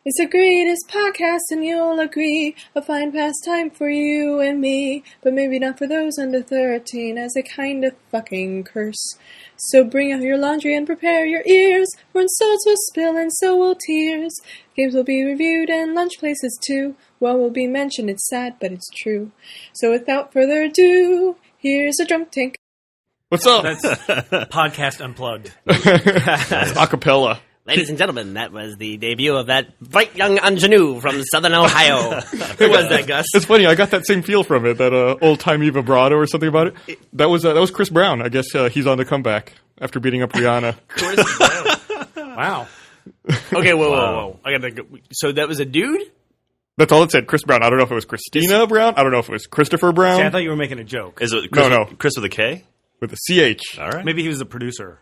It's the greatest podcast, and you'll agree. A fine pastime for you and me, but maybe not for those under 13, as they kind of fucking curse. So bring out your laundry and prepare your ears, for insults will spill and so will tears. Games will be reviewed and lunch places too. What will be mentioned, it's sad, but it's true. So without further ado, here's a drunk tank. What's up? That's podcast unplugged. That's acapella. Ladies and gentlemen, that was the debut of that bright young ingenue from Southern Ohio. Who was that, Gus? It's funny. I got that same feel from it. That old-timey vibrato or something about it. That was Chris Brown. I guess he's on the comeback after beating up Rihanna. Chris Brown. Wow. Okay, whoa. I got to. So that was a dude? That's all it said. Chris Brown. I don't know if it was Christina Brown. I don't know if it was Christopher Brown. See, I thought you were making a joke. Is it Chris, No. Chris with a K? With a CH. All right. Maybe he was a producer.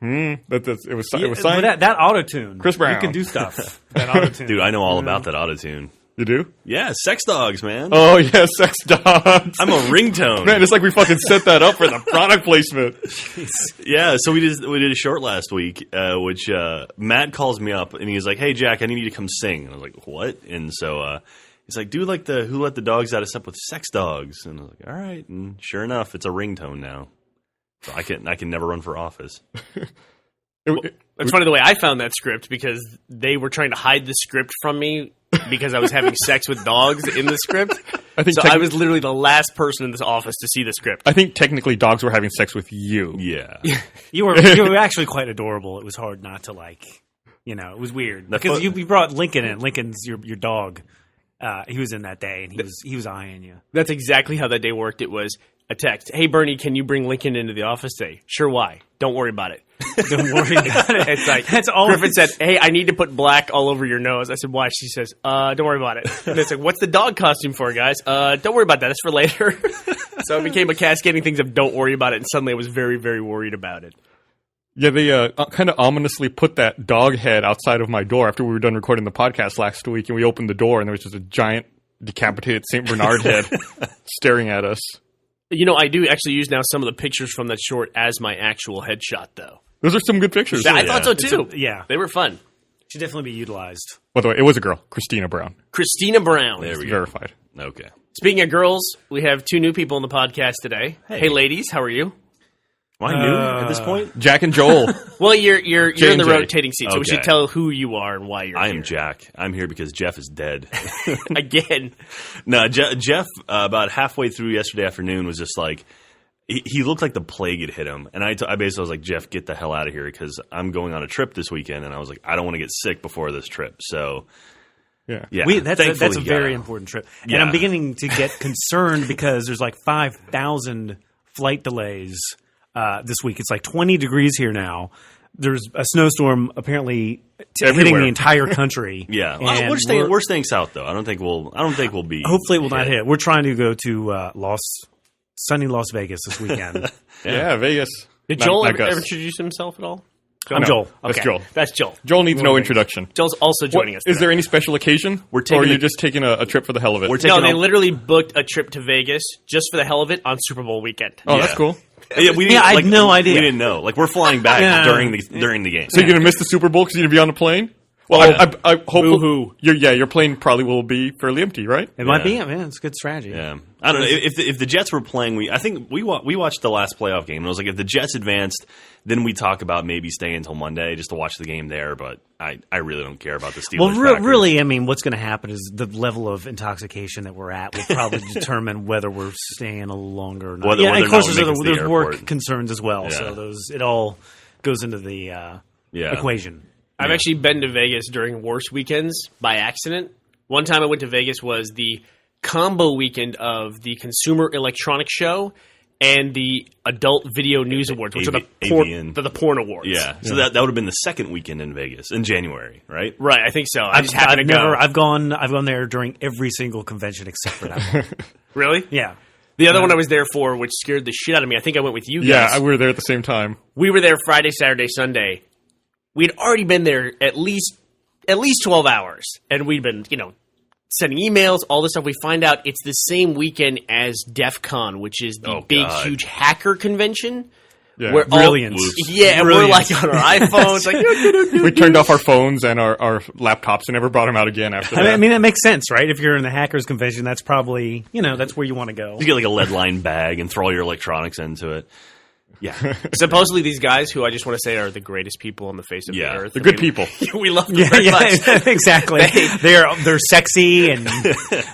It was signed. But that auto-tune. Chris Brown. You can do stuff. That auto-tune. Dude, I know all about that auto-tune. You do? Yeah, sex dogs, man. Oh, yeah, sex dogs. I'm a ringtone. Man, it's like we fucking set that up for the product placement. Yeah, so we did a short last week, which Matt calls me up, and he's like, hey, Jack, I need you to come sing. And I was like, what? And so he's like, do like the Who Let the Dogs Out except with sex dogs. And I was like, all right. And sure enough, it's a ringtone now. So I can never run for office. It's funny the way I found that script, because they were trying to hide the script from me because I was having sex with dogs in the script. I was literally the last person in this office to see the script. I think technically dogs were having sex with you. Yeah. You were actually quite adorable. It was hard not to it was weird. Because you brought Lincoln in. Lincoln's your dog. He was in that day, and he was eyeing you. That's exactly how that day worked. It was a text. Hey, Bernie, can you bring Lincoln into the office today? Sure, why? Don't worry about it. Don't worry about it. It's like, that's all. Griffin said, hey, I need to put black all over your nose. I said, why? She says, don't worry about it. And it's like, what's the dog costume for, guys? Don't worry about that. It's for later. So it became a cascading things of don't worry about it, and suddenly I was very, very worried about it. Yeah, they kind of ominously put that dog head outside of my door after we were done recording the podcast last week, and we opened the door, and there was just a giant decapitated St. Bernard head staring at us. You know, I do actually use now some of the pictures from that short as my actual headshot, though. Those are some good pictures. I thought so, too. Yeah. They were fun. Should definitely be utilized. By the way, it was a girl, Christina Brown. Christina Brown. There we go. Verified. Okay. Speaking of girls, we have two new people on the podcast today. Hey ladies, how are you? Am I new at this point? Jack and Joel. Well, you're in the J&J. rotating seat, so we Okay. should tell who you are and why you're I here. am Jack. I'm here because Jeff is dead. Again. No, Jeff, about halfway through yesterday afternoon was just like, he looked like the plague had hit him. And I basically was like, Jeff, get the hell out of here because I'm going on a trip this weekend. And I was like, I don't want to get sick before this trip. So, Yeah. That's a very important trip. Yeah. And I'm beginning to get concerned because there's like 5,000 flight delays this week. It's like 20 degrees here now. There's a snowstorm apparently hitting the entire country. Yeah, And we're staying south though. I don't think we'll be. Hopefully, it will not hit. We're trying to go to sunny Las Vegas this weekend. Yeah, Vegas. Did Not- Joel not ever Gus. introduce himself at all? I'm Joel. That's Okay. Joel. That's Joel. Joel needs no introduction. Joel's also joining us Is today. there any special occasion? We're or taking are you a- just taking a trip for the hell of it? We're No, taking they a- literally booked a trip to Vegas just for the hell of it on Super Bowl weekend. Oh, that's cool. Yeah, I had no idea. We didn't know. Like we're flying back Yeah. during the game. So you're going to miss the Super Bowl because you're going to be on the plane? Well, I hope Boo-hoo. your plane probably will be fairly empty, right? It might be. Man, it's a good strategy. Yeah, I don't know if the Jets were playing. I think we watched the last playoff game, and I was like, if the Jets advanced, then we talk about maybe staying until Monday just to watch the game there. But I really don't care about the Steelers. Well, Packers. really, I mean, what's going to happen is the level of intoxication that we're at will probably determine whether we're staying a little longer or not. Whether and or of course, not we make it to the there's work airport. concerns as well. Yeah. So it all goes into the equation. I've actually been to Vegas during worse weekends by accident. One time I went to Vegas was the combo weekend of the Consumer Electronics Show and the Adult Video News Awards, which are AVN. the porn awards. Yeah, so that would have been the second weekend in Vegas in January, right? Right, I think so. I just happened to go. I've gone there during every single convention except for that one. Really? Yeah. The other one I was there for, which scared the shit out of me, I think I went with you guys. Yeah, we were there at the same time. We were there Friday, Saturday, Sunday. We'd already been there at least 12 hours, and we'd been, sending emails, all this stuff. We find out it's the same weekend as DEF CON, which is the big, huge hacker convention. Yeah. We're Brilliance. and we're like on our iPhones, like We turned off our phones and our laptops and never brought them out again after that. I mean, that makes sense, right? If you're in the hackers convention, that's probably, that's where you want to go. You get like a lead line bag and throw all your electronics into it. Yeah. Supposedly these guys, who I just want to say are the greatest people on the face of the earth. They're good people. We love them very much. Exactly. They're sexy and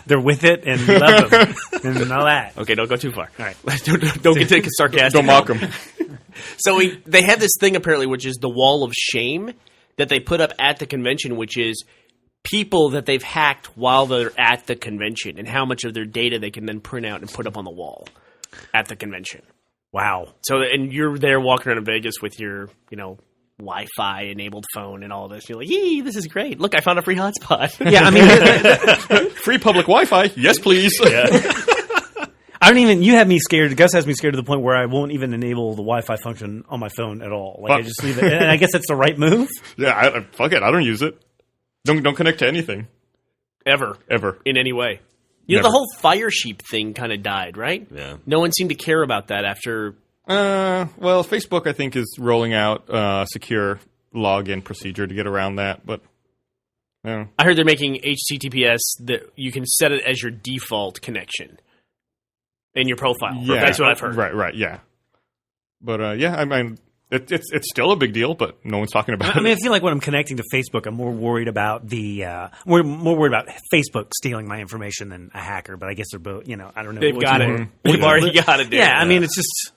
they're with it and we love them and all that. Okay, don't go too far. All right. Don't get sarcastic. Don't mock them. So they have this thing apparently, which is the wall of shame that they put up at the convention, which is people that they've hacked while they're at the convention and how much of their data they can then print out and put up on the wall at the convention. Wow. So, and you're there walking around in Vegas with your, Wi-Fi enabled phone and all this. You're like, yee, this is great. Look, I found a free hotspot. Yeah, I mean, Free public Wi-Fi? Yes, please. Yeah. I don't even. You have me scared. Gus has me scared to the point where I won't even enable the Wi-Fi function on my phone at all. Like I just leave it, and I guess that's the right move. Yeah, fuck it. I don't use it. Don't connect to anything. Ever. In any way. The whole Fire Sheep thing kind of died, right? Yeah. No one seemed to care about that after. Well, Facebook, I think, is rolling out a secure login procedure to get around that, but I heard they're making HTTPS that you can set it as your default connection in your profile. Yeah, that's what I've heard. Right, yeah. But I mean, it's still a big deal, but no one's talking about it. I mean, I feel like when I'm connecting to Facebook, I'm more worried about more worried about Facebook stealing my information than a hacker. But I guess they're both. I don't know. They've got it. They've already got it. Yeah, I mean, it's just.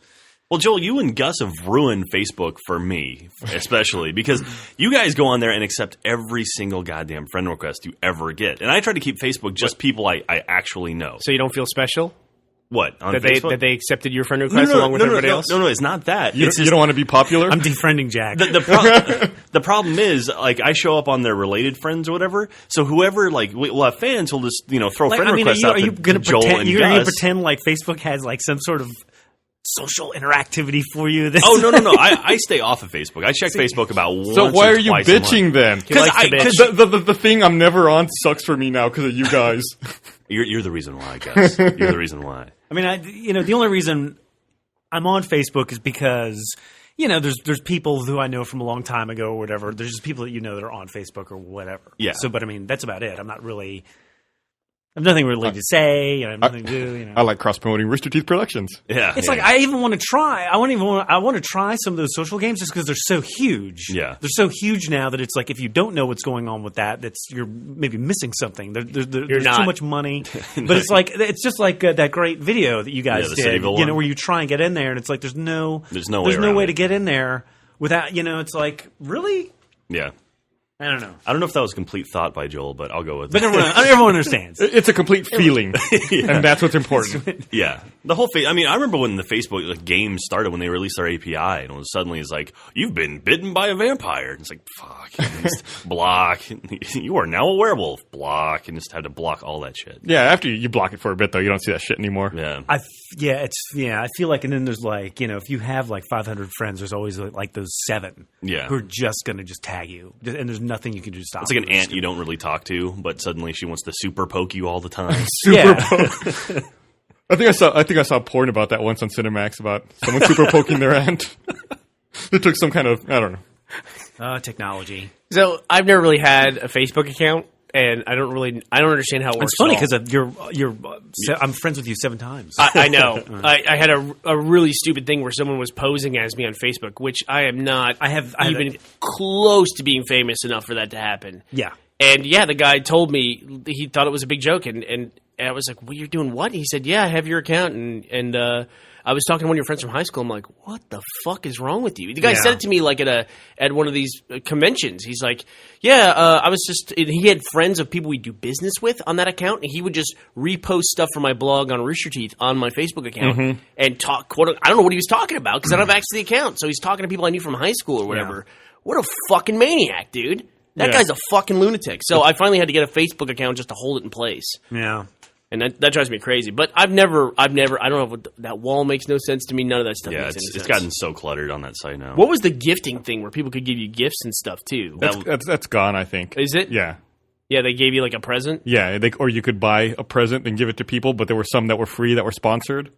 Well, Joel, you and Gus have ruined Facebook for me, especially, because you guys go on there and accept every single goddamn friend request you ever get. And I try to keep Facebook just people I actually know. So you don't feel special? What, on that Facebook? That they accepted your friend request along with everybody else? No, it's not that. You don't want to be popular? I'm defriending Jack. The problem is, like, I show up on their related friends or whatever, so whoever, like, we'll have fans who'll just, throw friend requests out to Joel and Gus. Are you going to pretend like Facebook has, like, some sort of social interactivity for you? No. I stay off of Facebook. I check Facebook about once. So why or are you twice bitching then? Because the thing I'm never on sucks for me now because of you guys. You're the reason why, Gus. You're the reason why. I mean, the only reason I'm on Facebook is because there's people who I know from a long time ago or whatever. There's just people that that are on Facebook or whatever. Yeah. So, but I mean, that's about it. I'm not really. I have nothing really to say. I have nothing to do. I like cross promoting Rooster Teeth Productions. Yeah, it's like I even want to try. I want to try some of those social games just because they're so huge. Yeah, they're so huge now that it's like if you don't know what's going on with that, you're maybe missing something. There's too much money, but it's just like that great video that you guys did. Where you try and get in there, and it's like there's no way to get in there without. It's like really. Yeah. I don't know. I don't know if that was a complete thought by Joel, but I'll go with it. But everyone understands. It's a complete feeling, and that's what's important. Yeah. The whole thing. I mean, I remember when the Facebook game started, when they released their API, and it was suddenly it's like, you've been bitten by a vampire. And it's like, fuck. And just block. You are now a werewolf. Block. And just had to block all that shit. Yeah, after you block it for a bit, though, you don't see that shit anymore. Yeah. I feel like, and then there's like, if you have like 500 friends, there's always like those 7 who are just going to just tag you. And there's nothing you can do to stop. It's like an aunt you don't really talk to, but suddenly she wants to super poke you all the time. Poke. I think I saw porn about that once on Cinemax about someone super poking their aunt. They took some kind of, I don't know. Technology. So I've never really had a Facebook account, and I don't understand how it works. It's funny because I'm friends with you 7 times. I know. I had a really stupid thing where someone was posing as me on Facebook, which I am not. I have even close to being famous enough for that to happen. Yeah. And the guy told me he thought it was a big joke, and I was like, "Well, you're doing what?" And he said, "Yeah, I have your account," and I was talking to one of your friends from high school. I'm like, "What the fuck is wrong with you?" The guy said it to me like at one of these conventions. He's like, "Yeah, I was just." And he had friends of people we do business with on that account, and he would just repost stuff from my blog on Rooster Teeth on my Facebook account and talk. I don't know what he was talking about because I don't have access to the account. So he's talking to people I knew from high school or whatever. Yeah. What a fucking maniac, dude! That guy's a fucking lunatic. So I finally had to get a Facebook account just to hold it in place. Yeah. And that drives me crazy. But I don't know if that wall makes no sense to me. None of that stuff makes any sense. It's gotten so cluttered on that site now. What was the gifting thing where people could give you gifts and stuff too? That's gone, I think. Is it? Yeah. Yeah, they gave you like a present? Yeah, or you could buy a present and give it to people, but there were some that were free that were sponsored.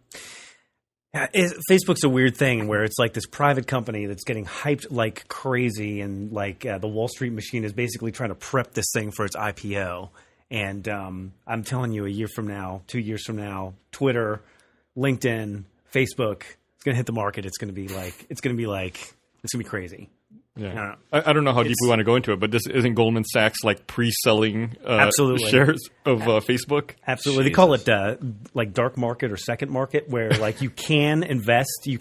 Yeah, Facebook's a weird thing where it's like this private company that's getting hyped like crazy, and like the Wall Street machine is basically trying to prep this thing for its IPO. And I'm telling you, a year from now, 2 years from now, Twitter, LinkedIn, Facebook, it's going to hit the market. It's going to be crazy. Yeah. I don't know how deep we want to go into it, but isn't Goldman Sachs like pre-selling absolutely. shares of Facebook? Absolutely. Jesus. They call it like dark market or second market, where like you can invest in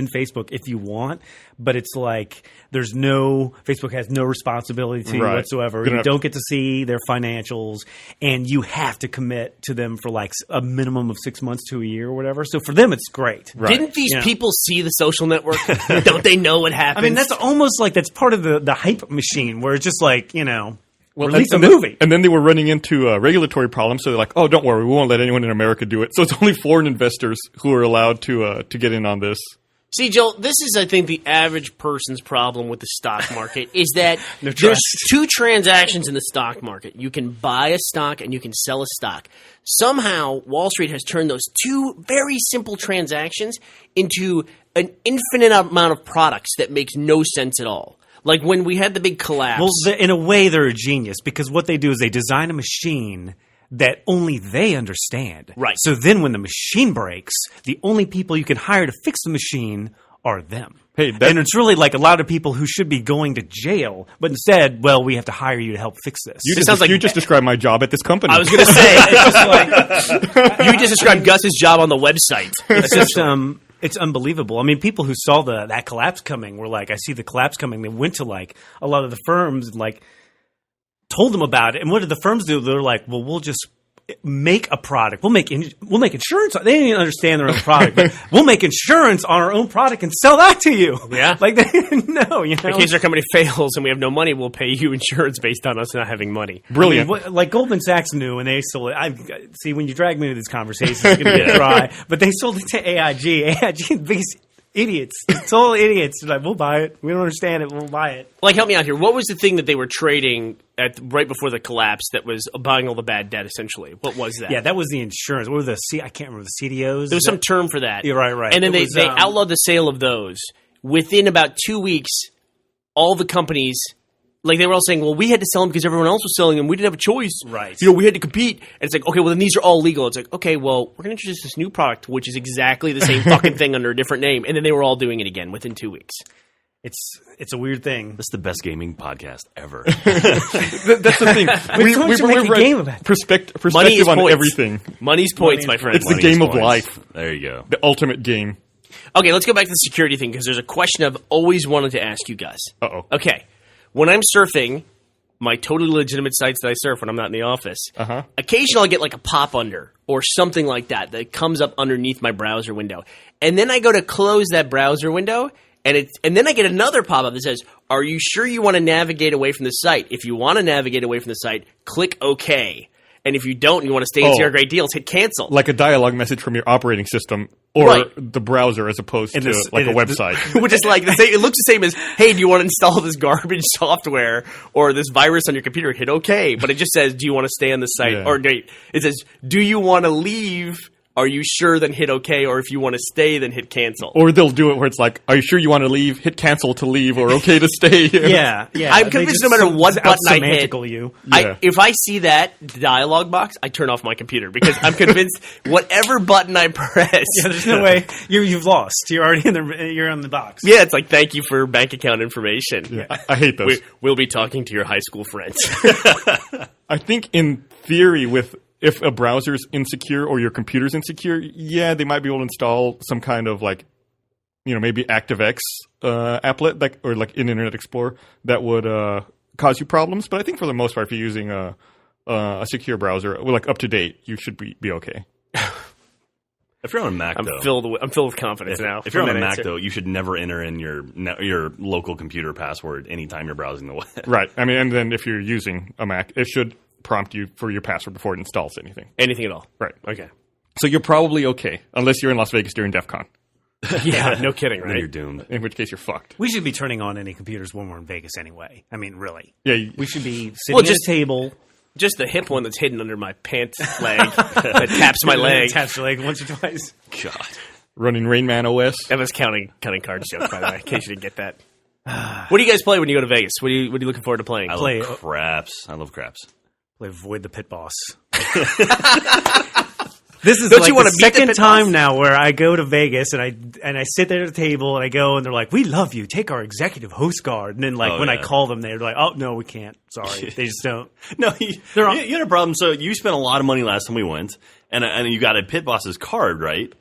Facebook if you want, but it's like Facebook has no responsibility to you whatsoever. You don't get to see their financials, and you have to commit to them for like a minimum of 6 months to a year or whatever. So for them, it's great. Right. Didn't these people see The Social Network? Don't they know what happens? I mean, that's almost like that's part of the hype machine where it's just like, release a movie. And then they were running into regulatory problems, so they're like, oh, don't worry, we won't let anyone in America do it. So it's only foreign investors who are allowed to get in on this. See, Joel, this is, I think, the average person's problem with the stock market is that there's two transactions in the stock market. You can buy a stock and you can sell a stock. Somehow, Wall Street has turned those two very simple transactions into an infinite amount of products that makes no sense at all. Like when we had the big collapse. Well, in a way, they're a genius because what they do is they design a machine that only they understand. Right. So then when the machine breaks, the only people you can hire to fix the machine are them. Hey, and it's really like a lot of people who should be going to jail, but instead, we have to hire you to help fix this. You just described my job at this company. I was going to say, it's just like, you just described Gus's job on the website. It's just, it's unbelievable. I mean, people who saw that collapse coming were like, I see the collapse coming. They went to like a lot of the firms and like told them about it. And what did the firms do? They're like, well, we'll just make a product. We'll make insurance. They didn't even understand their own product. But we'll make insurance on our own product and sell that to you. Yeah. Like they didn't know, In case our company fails and we have no money, we'll pay you insurance based on us not having money. Brilliant. I mean, like Goldman Sachs knew, and they sold it. See, when you drag me into these conversations, it's going to be dry. But they sold it to AIG. AIG is the biggest idiots. It's all idiots. They're like, we'll buy it. We don't understand it. We'll buy it. Like, help me out here. What was the thing that they were trading at right before the collapse that was buying all the bad debt, essentially? What was that? Yeah, that was the insurance. What were I can't remember the CDOs. There was some term for that. Yeah, right. And then they outlawed the sale of those. Within about 2 weeks, all the companies, like they were all saying, well, we had to sell them because everyone else was selling them. We didn't have a choice. Right. We had to compete. And it's like, okay, well, then these are all legal. It's like, okay, well, we're going to introduce this new product, which is exactly the same fucking thing under a different name. And then they were all doing it again within 2 weeks. It's a weird thing. This is the best gaming podcast ever. That's the thing. We're a game about perspective on points. Everything. Money's points, my friend. It's the game of life. There you go. The ultimate game. Okay, let's go back to the security thing because there's a question I've always wanted to ask you guys. Uh-oh. Okay. When I'm surfing my totally legitimate sites that I surf when I'm not in the office, occasionally I'll get like a pop under or something like that comes up underneath my browser window. And then I go to close that browser window, and then I get another pop-up that says, are you sure you want to navigate away from the site? If you want to navigate away from the site, click OK. And if you don't and you want to stay in zero great deals, hit cancel. Like a dialogue message from your operating system or the browser as opposed to like a website. Which is like, it looks the same as, hey, do you want to install this garbage software or this virus on your computer? Hit OK. But it just says, do you want to stay on the site? Yeah. Or it says, do you want to leave? Are you sure? Then hit OK. Or if you want to stay, then hit cancel. Or they'll do it where it's like, are you sure you want to leave? Hit cancel to leave or OK to stay. Yeah. I'm convinced no matter what button I hit, if I see that dialogue box, I turn off my computer because I'm convinced whatever button I press. Yeah, there's no way. You've lost. You're already you're on the box. Yeah, it's like, thank you for bank account information. Yeah, I hate those. We'll be talking to your high school friends. I think in theory if a browser's insecure or your computer's insecure, they might be able to install some kind of like, maybe ActiveX applet or like in Internet Explorer that would cause you problems. But I think for the most part, if you're using a secure browser, like up to date, you should be okay. If you're on a Mac, I'm filled with confidence now. If you're on a Mac, though, you should never enter in your local computer password anytime you're browsing the web. Right. I mean, and then if you're using a Mac, it should prompt you for your password before it installs anything. Anything at all. Right. Okay. So you're probably okay, unless you're in Las Vegas during DEF CON. Yeah, no kidding, right? Then you're doomed. In which case you're fucked. We should be turning on any computers when we're in Vegas anyway. I mean, really. Yeah. We should be sitting at a table. Just the hip one that's hidden under my pant leg that taps my leg. Taps your leg once or twice. God. Running Rain Man OS. That was counting cards joke, by the way, in case you didn't get that. What do you guys play when you go to Vegas? What are you looking forward to playing? I love craps. I love craps. Play Avoid the Pit Boss. This is Don't like you wanna the beat the second pit time boss? now where I go to Vegas and I sit there at a table and I go and they're like, "We love you. Take our executive host card." And then when I call them, they're like, "Oh no, we can't. Sorry, they just don't." No, you had a problem. So you spent a lot of money last time we went, and you got a Pit Boss's card, right?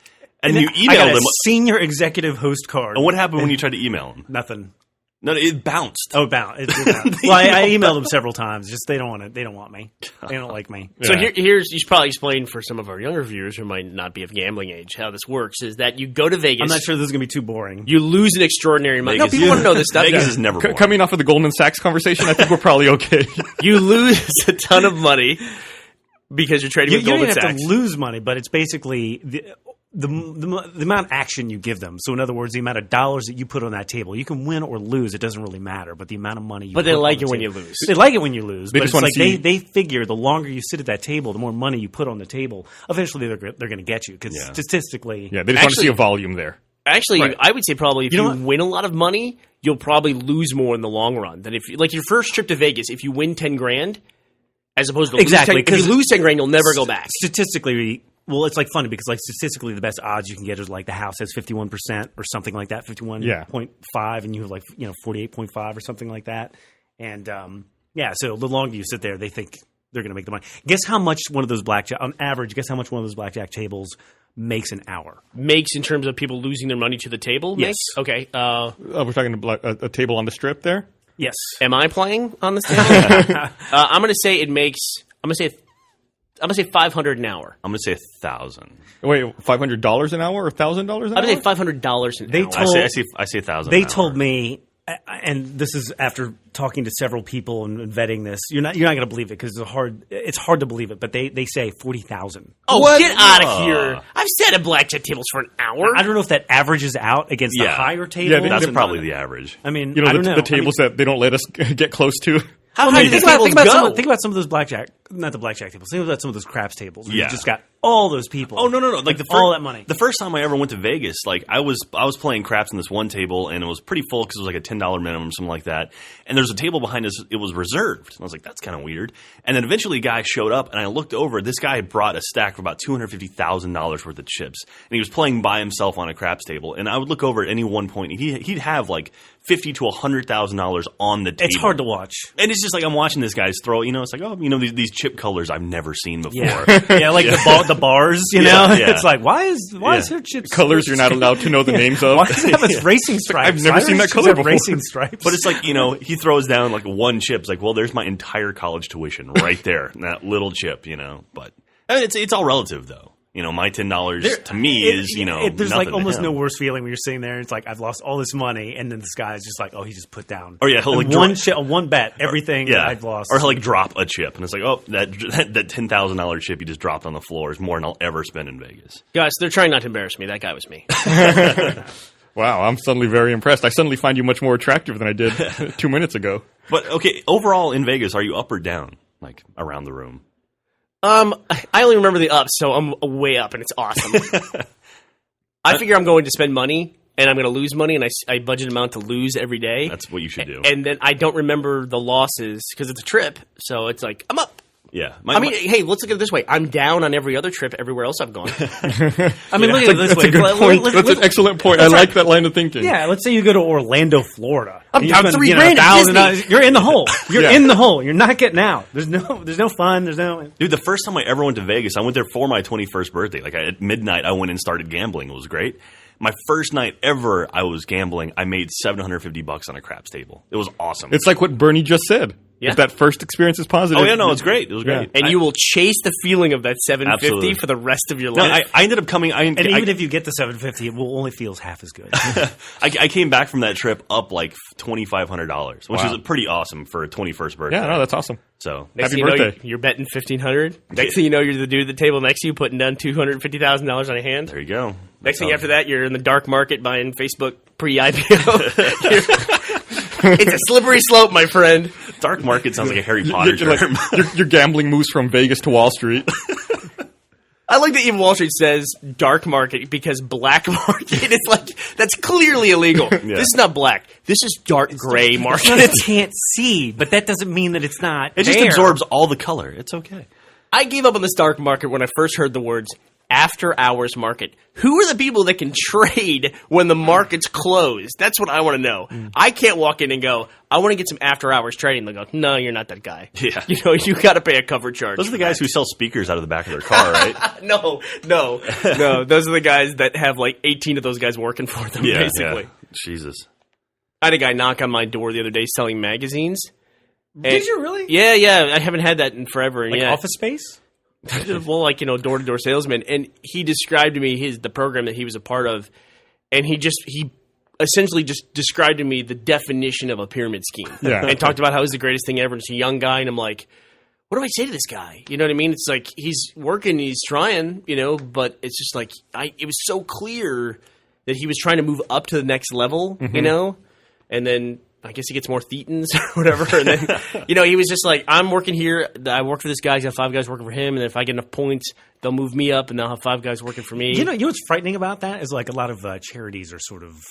And you I got emailed a them. senior executive host card. And what happened when you tried to email them? Nothing. No, it bounced. Oh, bound. It bounced. Well, I emailed them several times. Just they don't want it. They don't want me. They don't like me. So Yeah. you should probably explain for some of our younger viewers who might not be of gambling age how this works. Is that you go to Vegas? I'm not sure this is gonna be too boring. You lose an extraordinary amount. No, Vegas- people want to know this stuff. Vegas is never boring. Coming off of the Goldman Sachs conversation, I think we're probably okay. You lose a ton of money because you're trading You with don't Goldman even have Sachs. to lose money, but it's basically the amount of action you give them. So in other words, the amount of dollars that you put on that table. You can win or lose; it doesn't really matter. But the amount of money you But put they on like the it when table. you lose. They like it when you lose. They But just it's wanna like see- they figure the longer you sit at that table, the more money you put on the table. Eventually, they're going to get you because statistically, Yeah, they just want to Actually- see a volume there. Actually, Right. I would say probably if You you, know what? win a lot of money, you'll probably lose more in the long run than if like your first trip to Vegas. If you win 10 grand, as opposed to Exactly, lose 10, if 'cause you lose 10 grand, you'll never go back. statistically. Well, it's like funny because like statistically, the best odds you can get is like the house has 51% or something like that, 51.5, and you have 48.5 or something like that. And so the longer you sit there, they think they're going to make the money. Guess how much one of those blackjack on average? Guess how much one of those blackjack tables makes an hour? Makes in terms of people losing their money to the table? Yes. Makes? Okay. We're talking about a table on the strip there. Yes. Am I playing on this table? I'm going to say it makes. I'm going to say $500 an hour. I'm going to say 1,000. Wait, $500 an hour or $1,000 an hour? I'm going to say $500 an They hour. told- I say 1,000. They an hour. told me, and this is after talking to several people and vetting this. You're not going to believe it because it's hard to believe it. But they say 40,000. Oh, get out of here! I've sat at blackjack tables for an hour. I don't know if that averages out against the Yeah. higher tables. That's and- probably the average. I mean, You know, I don't know. the tables that they don't let us get close to. How high do think these tables go? think about some of those blackjack, not the blackjack tables. Think about some of those craps tables. Where Yeah. You just got all those people. Oh no! Like all that money. The first time I ever went to Vegas, like I was playing craps in this one table, and it was pretty full because it was like a $10 minimum, something like that. And there's a table behind us; it was reserved. And I was like, "That's kind of weird." And then eventually, a guy showed up, and I looked over. This guy had brought a stack of about $250,000 worth of chips, and he was playing by himself on a craps table. And I would look over at any one point, and he'd have like $50,000 to $100,000 on the table. It's hard to watch. And it's just like I'm watching this guy throw. You know, it's like these chip colors I've never seen before. Yeah, like the bars. You know, Yeah. it's like why is her chips Colors you're not allowed to know the names of. Why does it have its racing stripes? I've never Why do seen that chips color have before. Racing stripes. But it's like, he throws down like one chip. It's like, well, there's my entire college tuition right there. That little chip, But I mean, it's all relative, though. My $10 to me is, there's nothing like to almost him. no worse feeling when you're sitting there. It's like I've lost all this money, and then this guy's just like, oh, he just put down. Or yeah, he'll like one bet, everything that I've lost. Or he'll like drop a chip, and it's like, oh, that $10,000 chip you just dropped on the floor is more than I'll ever spend in Vegas. Guys, they're trying not to embarrass me. That guy was me. Wow, I'm suddenly very impressed. I suddenly find you much more attractive than I did 2 minutes ago. But okay, overall in Vegas, are you up or down? Like around the room? I only remember the up, so I'm way up, and it's awesome. I figure I'm going to spend money, and I'm going to lose money, and I budget an amount to lose every day. That's what you should do. And then I don't remember the losses because it's a trip, so it's like, I'm up. Yeah. Hey, let's look at it this way. I'm down on every other trip everywhere else I've gone. I mean, look at it this That's way. a good point. That's an excellent point. I like that line of thinking. Yeah, let's say you go to Orlando, Florida. I'm and you down spend, $3 grand at $1,000. You're in the hole. You're Yeah. in the hole. You're not getting out. There's no fun. There's no. Dude, the first time I ever went to Vegas, I went there for my 21st birthday. Like at midnight, I went and started gambling. It was great. My first night ever, I was gambling. I made $750 on a craps table. It was awesome. It's like what Bernie just said. Yeah. If that first experience is positive. oh yeah, no, it's great. It was great. And you will chase the feeling of that $750 Absolutely. for the rest of your No, life. I ended up coming. And even if you get the $750, it will only feels half as good. I came back from that trip up like $2,500, which Wow. is pretty awesome for a 21st birthday. Yeah, no, that's awesome. So Next Happy thing you know, birthday. you're betting $1,500. Next thing you know, you're the dude at the table next to you putting down $250,000 on a hand. there you go. Next thing after that, you're in the dark market buying Facebook pre-IPO. It's a slippery slope, my friend. Dark market sounds like a Harry Potter You're, term. your gambling moves from Vegas to Wall Street. I like that even Wall Street says dark market because black market is like, that's clearly illegal. Yeah. This is not black. This is dark gray market. You can't see, but that doesn't mean that it's not It just absorbs all the color. It's okay. I gave up on this dark market when I first heard the words after hours market. Who are the people that can trade when the market's closed? That's what I want to know. I can't walk in and go, I want to get some after hours trading. They'll go, no, you're not that guy. Yeah. You got to pay a cover charge. Those are the guys who sell speakers out of the back of their car, right? No. Those are the guys that have like 18 of those guys working for them, basically. Yeah. Jesus. I had a guy knock on my door the other day selling magazines. Did you really? Yeah. I haven't had that in forever. Like Office Space? Well, like, door-to-door salesman. And he described to me the program that he was a part of, and he essentially just described to me the definition of a pyramid scheme. Yeah. And talked about how it was the greatest thing ever. And it's a young guy, and I'm like, what do I say to this guy? You know what I mean? It's like he's working, he's trying, but it's just like it was so clear that he was trying to move up to the next level, and then I guess he gets more thetans or whatever. And then, he was just like, I'm working here. I work for this guy. He's got 5 guys working for him. And if I get enough points, they'll move me up and they'll have 5 guys working for me. You know what's frightening about that is like a lot of charities are sort of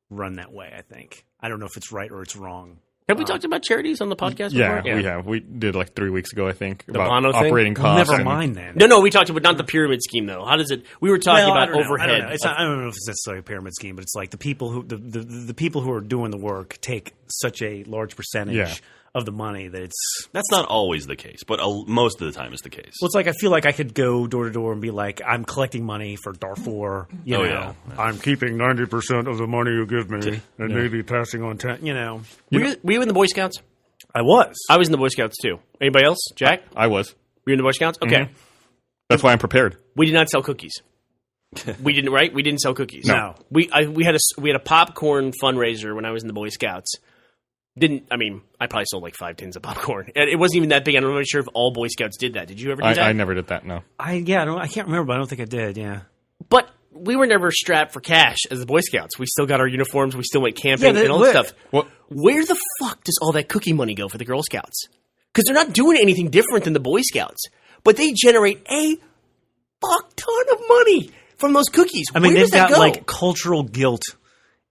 run that way, I think. I don't know if it's right or it's wrong. Have we talked about charities on the podcast Yeah, before? we have. We did like 3 weeks ago, I think, The about Bono thing? operating costs. Never mind then. No, we talked about not the pyramid scheme, though. How does it – we were talking about I don't know. overhead. I don't know. I don't know if it's necessarily a pyramid scheme, but it's like the people who the people who are doing the work take such a large percentage of the money that it's – That's not always the case, but most of the time is the case. Well, it's like I feel like I could go door to door and be like, I'm collecting money for Darfur. You know, yeah. I'm keeping 90% of the money you give me and maybe passing on 10. Were you in the Boy Scouts? I was. I was in the Boy Scouts, too. Anybody else? Jack? I was. Were you in the Boy Scouts? Okay. That's why I'm prepared. We did not sell cookies. We didn't, right? We didn't sell cookies. No. We had a popcorn fundraiser when I was in the Boy Scouts. I probably sold like 5 tins of popcorn. And it wasn't even that big. I'm not really sure if all Boy Scouts did that. Did you ever do that? I never did that, no. I can't remember, but I don't think I did, yeah. But we were never strapped for cash as the Boy Scouts. We still got our uniforms. We still went camping and all that stuff. What? Where the fuck does all that cookie money go for the Girl Scouts? Because they're not doing anything different than the Boy Scouts. But they generate a fuck ton of money from those cookies. I mean, Where does they've that got go? like cultural guilt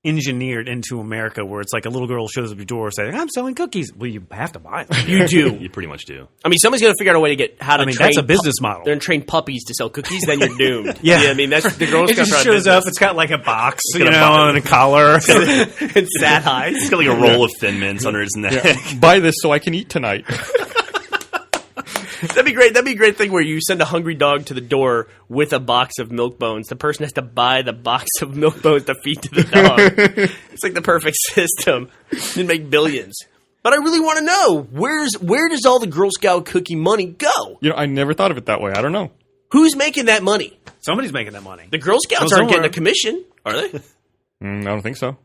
engineered into America where it's like a little girl shows up at your door saying, I'm selling cookies. Well, you have to buy them. You do. You pretty much do. I mean, somebody's going to figure out a way to get how to train. That's a business model. They're going to train puppies to sell cookies, then you're doomed. Yeah. I mean, that's the Girl It Scouts just are shows up. It's got like a box, and a collar. and sad eyes. He's got like a roll of Thin Mints under his neck. Buy this so I can eat tonight. That'd be great. That'd be a great thing where you send a hungry dog to the door with a box of milk bones. The person has to buy the box of milk bones to feed to the dog. It's like the perfect system. You'd make billions. But I really want to know, where does all the Girl Scout cookie money go? I never thought of it that way. I don't know. Who's making that money? Somebody's making that money. The Girl Scouts Well, aren't getting somewhere. a commission, are they? I don't think so.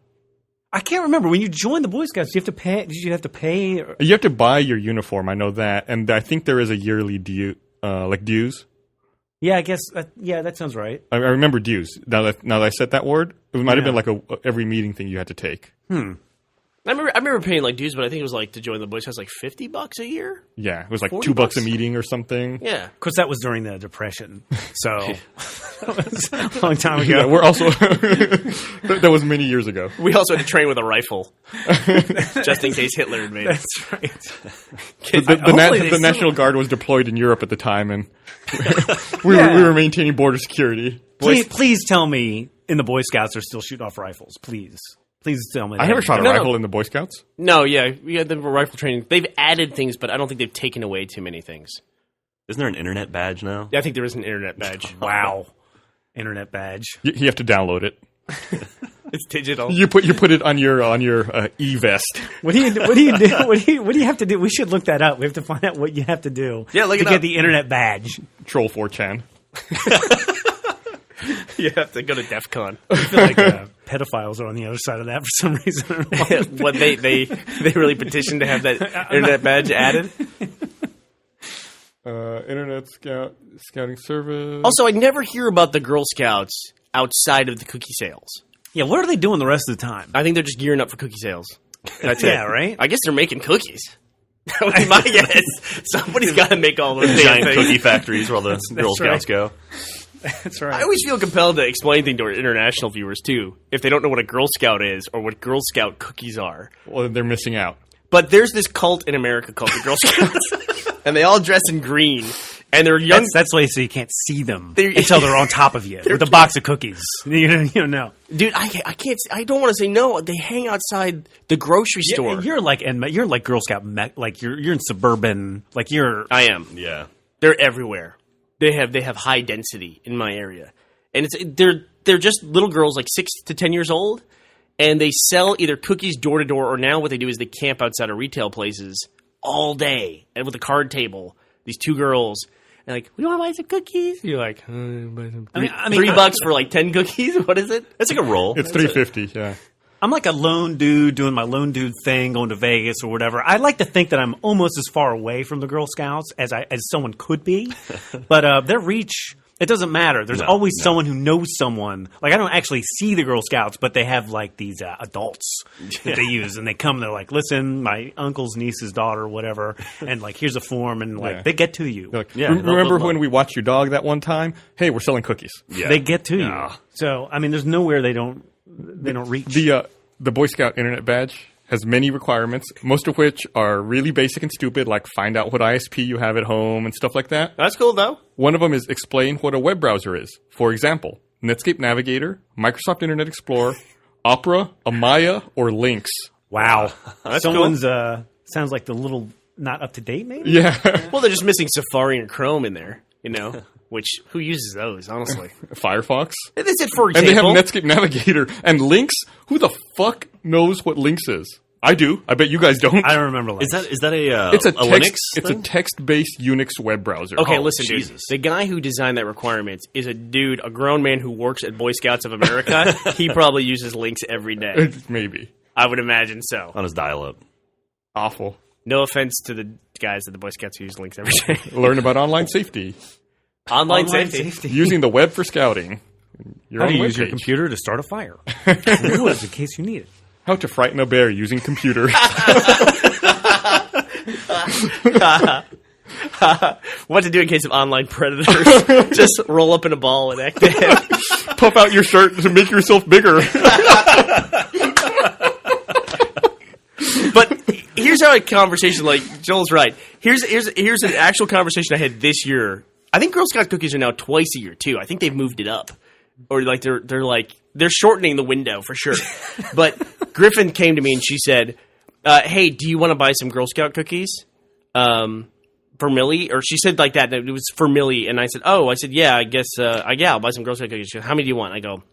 I can't remember. When you join the Boy Scouts, do you have to pay? Did you have to pay? You have to buy your uniform. I know that. And I think there is a yearly dues. Yeah, I guess. That sounds right. I remember dues. Now that I said that word, it might have been like every meeting thing you had to take. I remember paying like dues, but I think it was like to join the Boy Scouts like $50 a year. Yeah, it was like $40 $2 a meeting or something. Yeah. Of course, that was during the Depression, so that was a long time ago. Yeah, we're also that was many years ago. We also had to train with a rifle, just in case Hitler invaded. That's right. The National Guard was deployed in Europe at the time, and we were maintaining border security. Please tell me in the Boy Scouts are still shooting off rifles. Please tell me. I never shot a rifle in the Boy Scouts. No, yeah, we had the rifle training. They've added things, but I don't think they've taken away too many things. Isn't there an internet badge now? Yeah, I think there is an internet badge. Wow, internet badge. You have to download it. It's digital. You put it on your e-vest. What do you do? What do you have to do? We should look that up. We have to find out what you have to do. Yeah, look to it get up. the internet badge. Troll 4chan. You have to go to DEF CON. I feel like pedophiles are on the other side of that for some reason. What they really petitioned to have that internet badge added. Internet scouting service. Also, I never hear about the Girl Scouts outside of the cookie sales. Yeah, what are they doing the rest of the time? I think they're just gearing up for cookie sales. That's it. Yeah, right? I guess they're making cookies. That would be my guess. Somebody's got to make all those Giant things. cookie factories where all the Girl Scouts go. That's right. I always feel compelled to explain things to our international viewers, too, if they don't know what a Girl Scout is or what Girl Scout cookies are. Well, they're missing out. But there's this cult in America called the Girl Scouts, and they all dress in green, and they're young. That's why so you can't see them until they're on top of you with a box of cookies. You don't know. Dude, I can't. I don't want to say no. They hang outside the grocery store. You're like Girl Scout, like you're in suburban, like you're. I am. Yeah. They're everywhere. They have high density in my area, and they're just little girls like 6 to 10 years old, and they sell either cookies door to door, or now what they do is they camp outside of retail places all day and with a card table. These 2 girls, and like, we want to buy some cookies. You're like, buy some $3 for like 10 cookies. What is it? It's like a roll. It's $3.50. Yeah. I'm like a lone dude doing my lone dude thing, going to Vegas or whatever. I like to think that I'm almost as far away from the Girl Scouts as someone could be, but their reach, it doesn't matter. There's always someone who knows someone. Like, I don't actually see the Girl Scouts, but they have like these adults that they use, and they come and they're like, listen, my uncle's niece's daughter, whatever, and like, here's a form, and like, they get to you. Like, remember when we watched your dog that one time? Hey, we're selling cookies. Yeah. They get to you. So, I mean, there's nowhere they don't reach. The Boy Scout Internet Badge has many requirements, most of which are really basic and stupid, like find out what ISP you have at home and stuff like that. That's cool, though. One of them is explain what a web browser is. For example, Netscape Navigator, Microsoft Internet Explorer, Opera, Amaya, or Lynx. Wow. That's Someone's sounds like the little not up to date, maybe? Yeah. Well, they're just missing Safari and Chrome in there, which, who uses those, honestly? Firefox. That's it, for And example. they have Netscape Navigator. And Lynx, who the fuck knows what Lynx is? I do. I bet you guys don't. I don't remember. Lynx. Is that a It's a Linux It's thing? a text-based Unix web browser. Okay, Oh, listen, Jesus. dude. The guy who designed that requirement is a grown man who works at Boy Scouts of America. He probably uses Lynx every day. Maybe. I would imagine so. On his dial-up. Awful. No offense to the guys at the Boy Scouts who use Lynx every day. Learn about online safety. Online safety. Using the web for scouting. Your How to own use your webpage. computer to start a fire. Rules in case you need it. How to frighten a bear using computer. What to do in case of online predators. Just roll up in a ball and act dead. Puff out your shirt to make yourself bigger. But here's how a conversation, like Joel's right. Here's an actual conversation I had this year. I think Girl Scout cookies are now twice a year too. I think they've moved it up, or like they're shortening the window for sure. But Griffin came to me and she said, "Hey, do you want to buy some Girl Scout cookies for Millie?" Or she said like that. It was for Millie, and I said, "Oh, I said yeah, I guess yeah, I'll buy some Girl Scout cookies." She goes, "How many do you want?" I go,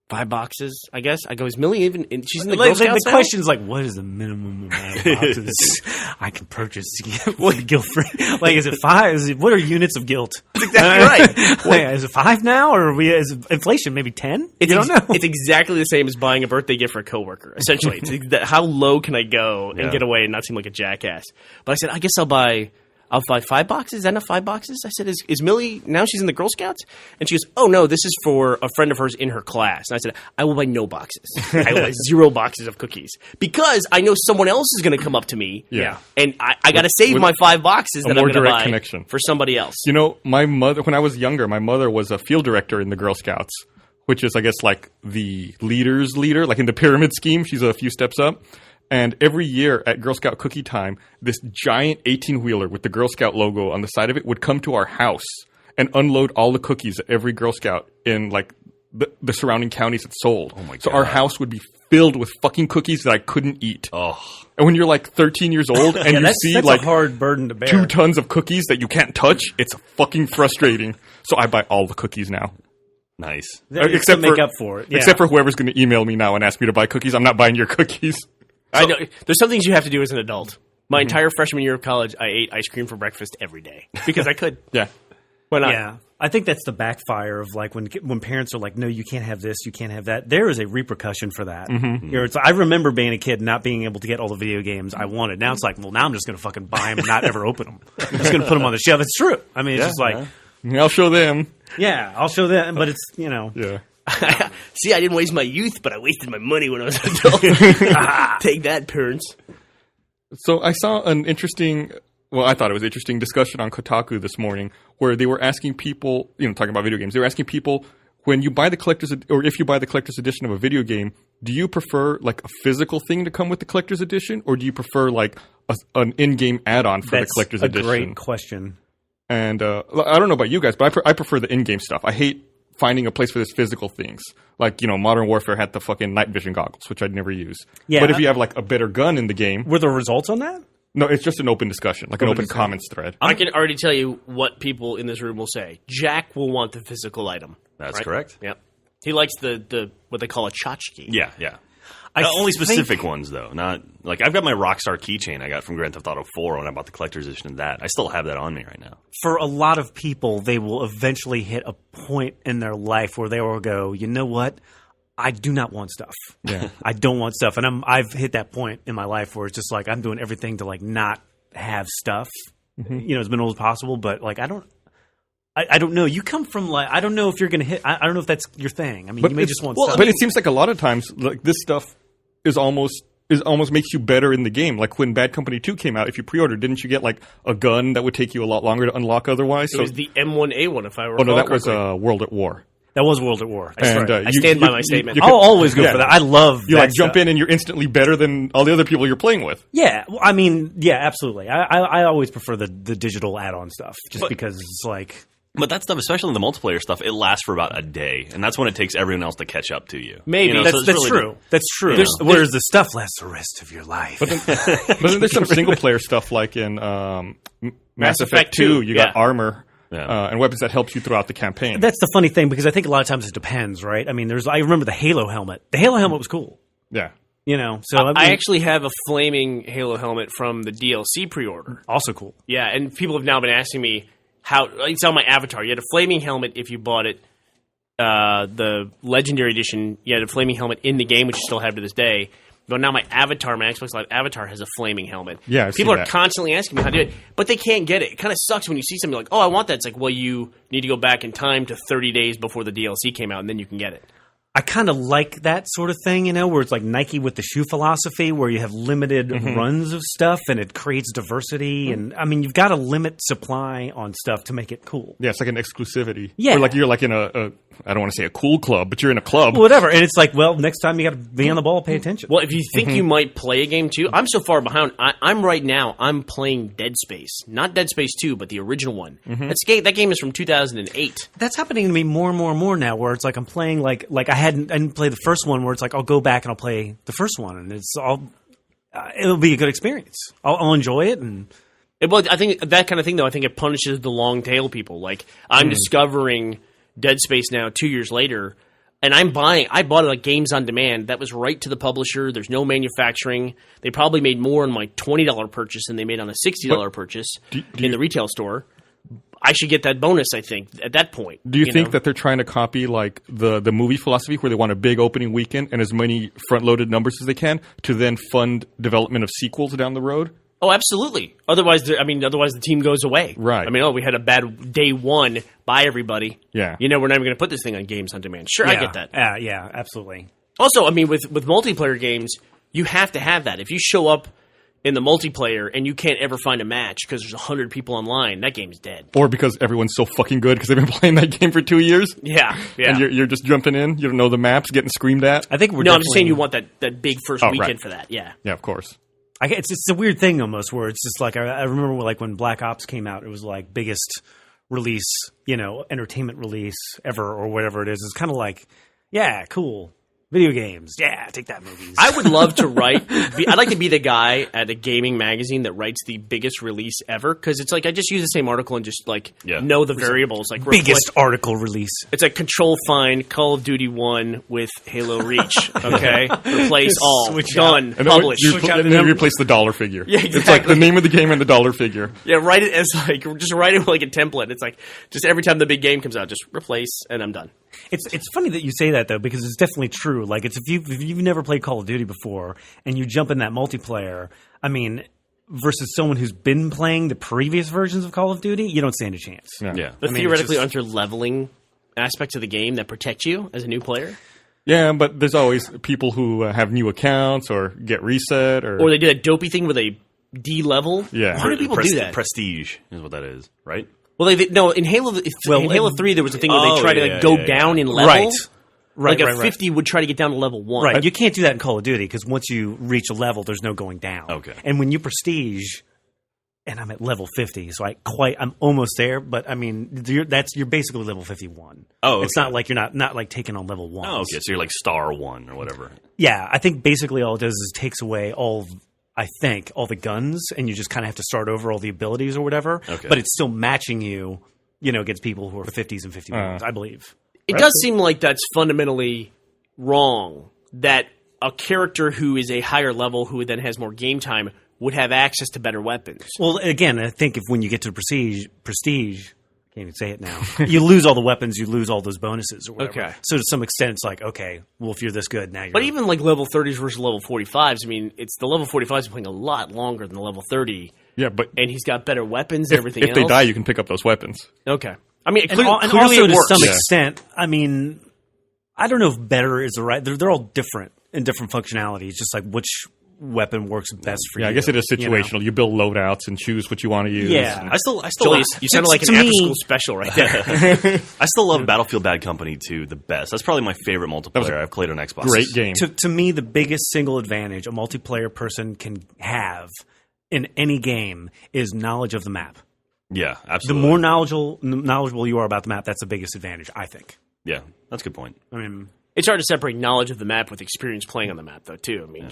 5 boxes, I guess. I go, is Millie even? She's in the Girl Scouts The now? question's like, what is the minimum amount of boxes I can purchase guilt-free? Like, is it 5? What are units of guilt? That's exactly right. Like, is it 5 now, or is inflation maybe 10? It's You don't know. It's exactly the same as buying a birthday gift for a coworker. Essentially, how low can I go and get away and not seem like a jackass? But I said, I guess I'll buy 5 boxes. Is that enough 5 boxes? I said, is Millie, now she's in the Girl Scouts? And she goes, oh no, this is for a friend of hers in her class. And I said, I will buy no boxes. I will buy 0 boxes of cookies. Because I know someone else is going to come up to me. Yeah. And I got to save my 5 boxes that I'm more going to direct buy connection. for somebody else. You know, my mother, when I was younger, my mother was a field director in the Girl Scouts, which is, I guess, like the leader's leader. Like in the pyramid scheme, she's a few steps up. And every year at Girl Scout cookie time, this giant 18-wheeler with the Girl Scout logo on the side of it would come to our house and unload all the cookies that every Girl Scout in like the surrounding counties had sold. Oh my God. So our house would be filled with fucking cookies that I couldn't eat. Oh. And when you're like 13 years old and you see that's like a hard burden to bear. 2 tons of cookies that you can't touch, it's fucking frustrating. So I buy all the cookies now. Nice. Except make up for it. Yeah. Except for whoever's going to email me now and ask me to buy cookies. I'm not buying your cookies. I know. There's some things you have to do as an adult. My entire freshman year of college, I ate ice cream for breakfast every day because I could. Yeah. Why not? Yeah, I think that's the backfire of like when parents are like, "No, you can't have this, you can't have that." There is a repercussion for that. You know, I remember being a kid not being able to get all the video games I wanted. Now it's like, well, now I'm just going to fucking buy them and not ever open them. I'm just going to put them on the shelf. It's true. I mean, it's just like, I'll show them. yeah, I'll show them, but it's Yeah. See, I didn't waste my youth, but I wasted my money when I was an adult. Take that, parents. So I saw an interesting, I thought it was interesting discussion on Kotaku this morning where they were asking people, talking about video games, they were asking people, when you buy the collector's, or if you buy the collector's edition of a video game, do you prefer like a physical thing to come with the collector's edition, or do you prefer like an in-game add-on for the collector's edition? That's a great question. And I don't know about you guys, but I prefer the in-game stuff. I hate finding a place for these physical things. Like, Modern Warfare had the fucking night vision goggles, which I'd never use. Yeah, but if you have like a better gun in the game... Were there results on that? No, it's just an open discussion, like an open comments thread. I can already tell you what people in this room will say. Jack will want the physical item. That's correct. Yep. He likes the what they call a tchotchke. Yeah. Only specific ones, though. Not like I've got my Rockstar keychain I got from Grand Theft Auto 4 when I bought the collector's edition of that. I still have that on me right now. For a lot of people, they will eventually hit a point in their life where they will go, you know what? I do not want stuff. Yeah. I don't want stuff. And I've hit that point in my life where it's just like I'm doing everything to like not have stuff, as minimal as possible. But like I don't know. You come from like I don't know if you're going to hit. I don't know if that's your thing. I mean, you may just want stuff. But it seems like a lot of times like this stuff is almost makes you better in the game. Like when Bad Company 2 came out, if you pre-ordered, didn't you get like a gun that would take you a lot longer to unlock otherwise? It was the M1A1, if I recall. Oh no, that was World at War. That was World at War. And, I stand by my statement. I'll always go for that. I love you that like jump in and you're instantly better than all the other people you're playing with. Yeah, I mean, yeah, absolutely. I always prefer the digital add-on stuff because it's like. But that stuff, especially the multiplayer stuff, it lasts for about a day, and that's when it takes everyone else to catch up to you. Maybe that's really true. That's true. Whereas the stuff lasts the rest of your life. But then there's some single player stuff like in Mass Effect 2. You got armor. Yeah. And weapons that help you throughout the campaign. That's the funny thing, because I think a lot of times it depends, right? I mean, I remember the Halo helmet. The Halo helmet was cool. Yeah. So I actually have a flaming Halo helmet from the DLC pre-order. Also cool. Yeah, and people have now been asking me how it's on my avatar. You had a flaming helmet if you bought it. The Legendary Edition, you had a flaming helmet in the game, which you still have to this day. But now my avatar, my Xbox Live avatar, has a flaming helmet. Yeah, people are constantly asking me how to do it, but they can't get it. It kind of sucks when you see something like, "Oh, I want that." It's like, well, you need to go back in time to 30 days before the DLC came out, and then you can get it. I kind of like that sort of thing, where it's like Nike with the shoe philosophy, where you have limited runs of stuff and it creates diversity. And I mean, you've got to limit supply on stuff to make it cool. Yeah, it's like an exclusivity. Yeah. Or like you're like in a I don't want to say a cool club, but you're in a club. Whatever. And it's like, well, next time you got to be on the ball, pay attention. Well, if you think you might play a game too, I'm so far behind. I'm right now, I'm playing Dead Space. Not Dead Space 2, but the original one. That game is from 2008. That's happening to me more and more and more now, where it's like I'm playing like I didn't play the first one, where it's like I'll go back and I'll play the first one, and it's all it'll be a good experience. I'll enjoy it. And well, I think that kind of thing, though, I think it punishes the long tail people. Like I'm discovering Dead Space now 2 years later, and I bought it like Games on Demand. That was right to the publisher. There's no manufacturing. They probably made more on my $20 purchase than they made on a $60 purchase in the retail store. I should get that bonus, I think, at that point. Do you think that they're trying to copy like the movie philosophy, where they want a big opening weekend and as many front-loaded numbers as they can to then fund development of sequels down the road? Oh, absolutely. Otherwise the team goes away. Right. I mean, we had a bad day one. Bye, everybody. Yeah. We're not even going to put this thing on Games on Demand. Sure, yeah. I get that. Yeah, absolutely. Also, I mean, with multiplayer games, you have to have that. If you show up in the multiplayer and you can't ever find a match because there's 100 people online, that game's dead. Or because everyone's so fucking good because they've been playing that game for 2 years. Yeah. And you're just jumping in. You don't know the maps, getting screamed at. I think I'm just saying you want that big first weekend for that. Yeah. Yeah, of course. It's a weird thing almost, where it's just like I remember like when Black Ops came out, it was like biggest release, entertainment release ever or whatever it is. It's kind of like, yeah, cool. Video games. Yeah, take that, movies. I would love to write. I'd like to be the guy at a gaming magazine that writes the biggest release ever, because it's like I just use the same article and just know the variables. Like biggest article release. It's like Control Find Call of Duty 1. with Halo Reach. Okay, replace all. Done. Publish. And then replace the dollar figure. Yeah, exactly. It's like the name of the game and the dollar figure. Yeah, write it as just write it like a template. It's like just every time the big game comes out, just replace, and I'm done. It's funny that you say that, though, because it's definitely true. Like, if you've never played Call of Duty before and you jump in that multiplayer, I mean, versus someone who's been playing the previous versions of Call of Duty, you don't stand a chance. Yeah. But theoretically, aren't there leveling aspects of the game that protect you as a new player? Yeah, but there's always people who have new accounts or get reset, or they do that dopey thing where they D-level. Yeah. Why do people do that? Prestige is what that is, right? Well, no. In Halo 3, there was a thing where they try to go down in level. Right. Right, like a 50 would try to get down to level 1. Right. You can't do that in Call of Duty because once you reach a level, there's no going down. Okay. And when you prestige, and I'm at level 50, so I'm almost there. But I mean, you're basically level 51. Oh, okay. It's not like you're not like taking on level 1. Oh, okay. So you're like star 1 or whatever. Yeah, I think basically all it does is takes away all the guns, and you just kind of have to start over all the abilities or whatever. Okay. But it's still matching you, against people who are 50s and 51s, I believe. It does seem like that's fundamentally wrong, that a character who is a higher level, who then has more game time, would have access to better weapons. Well, again, I think when you get to prestige, can't even say it now, you lose all the weapons, you lose all those bonuses or whatever. Okay. So to some extent, it's like, okay, well, if you're this good, now you're... But even like level 30s versus level 45s, I mean, it's the level 45s are playing a lot longer than the level 30. Yeah, but... And he's got better weapons and everything else. If they die, you can pick up those weapons. Okay. I mean, and clearly also it works. To some extent, I mean, I don't know if better is the right... They're all different in different functionalities, just like which weapon works best for you. Yeah, I guess it is situational. You build loadouts and choose what you want to use. Yeah. I still Julius, you sounded like an after-school special right there. I still love Battlefield Bad Company 2 the best. That's probably my favorite multiplayer I've played on Xbox. Great game. To me, the biggest single advantage a multiplayer person can have in any game is knowledge of the map. Yeah, absolutely. The more knowledgeable you are about the map, that's the biggest advantage, I think. Yeah, that's a good point. I mean, it's hard to separate knowledge of the map with experience playing on the map, though, too. I mean,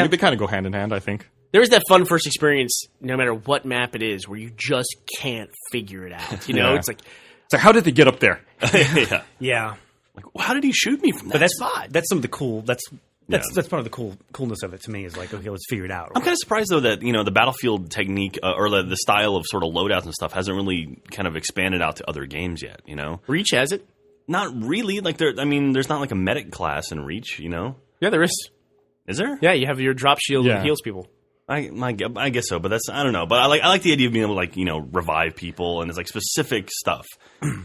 They kind of go hand in hand, I think. There is that fun first experience, no matter what map it is, where you just can't figure it out. You know, Yeah. it's like how did they get up there? yeah. Like, how did he shoot me from that But spot? that's some of the cool. That's part of the coolness of it to me is like, okay, let's figure it out. I'm kind of surprised though that the Battlefield technique or the style of sort of loadouts and stuff hasn't really kind of expanded out to other games yet. Reach has it? Not really. Like there's not like a medic class in Reach. Yeah, there is. Is there? Yeah, you have your drop shield that heals people. I guess so, but I don't know. But I like the idea of being able to revive people, and it's like specific stuff.